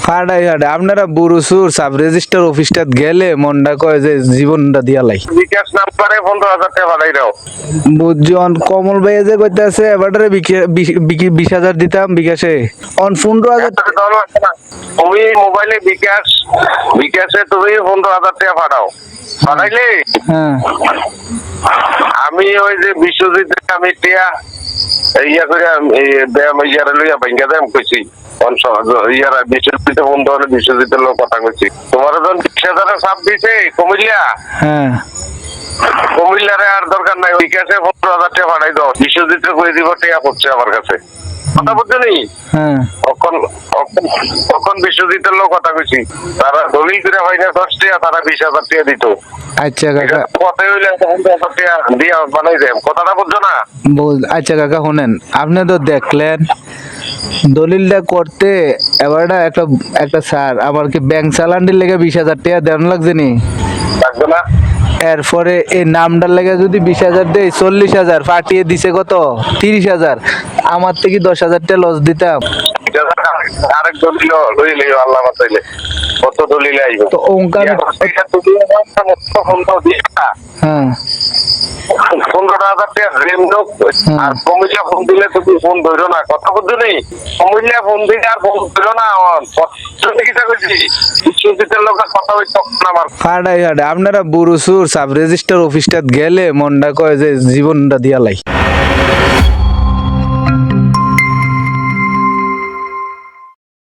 ফাড়াই হাডে আপনারা বুরুসুর sub registrar অফিসটা গেলে মনটা কয় যে জীবনটা দিয়ালাই বিকাশ নাম্বারে 15,000 টাকা পাঠাই দাও। বুঝজন কমল ভাই যে কইতাছে এবারে 20,000 দিতাম বিকাশে অন 15,000 তুমি মোবাইলে বিকাশে তুমি 15,000 টাকা পাঠাও, পাঠাইলে হ্যাঁ আমি ওই যে বিশ্বজিৎ আমি টিয়া ইয়া করে ইয়ারা লইয়া ভাঙ্গা দেম কইছি ইয়ারা বিশ্বজিৎ বন্ধু হলে বিশ্বজিতের লোক কথা কইছি। তোমার যখন 20,000 ছাপ দিছে হ্যাঁ কুমিল্লারে আর দরকার নাই, বিকাশে 15,000 টাকা পাঠাই দাও, বিশ্বজিৎকে কই দিব টাকা পড়ছে আমার কাছে, কথা বুঝছো নি? হ্যাঁ তখন বিশ্বজিতের লোক কথা কইছি, তারা দলিল করে হয় না 10 টাকা, তারা 20,000 টাকা দিত। আচ্ছা কাকা কথা হইলে 15,000 টাকা দিয়া বানাই দেন, কথাটা বুঝছো না? আচ্ছা কাকা শুনেন, আপনি তো দেখলেন দলিলটা করতে এবারটা একটা স্যার আমার কি ব্যাংক চালানটির লেগে 20,000 টাকা দেন লাগছে নি, লাগবে না? এরপরে এই নামটার লেগে যদি 20,000 দেয় 40,000 ফাটিয়ে দিছে কত 30,000, আমার থেকে 10,000 টাকা লস দিতাম। আরেক দলিল লইলে আল্লাহ বাঁচাইলে কত দলিল আইব তো ওখানে হ্যাঁ 15,000 টাকা রেম লোক আর কমিলা ফোন দিলে তুমি ফোন ধরো না, কথা বুঝছো নি? কমিলা ফোন দিলে আর ফোন ধরো না, কিটা কইছি বিশ্বজিতের লোকের কথা হইতো আমার ফাড়াই হাডে আপনারা বুরুসুর সাব রেজিস্টার অফিসটা গেলে মনটা কয় যে জীবনটা দিয়ালাই।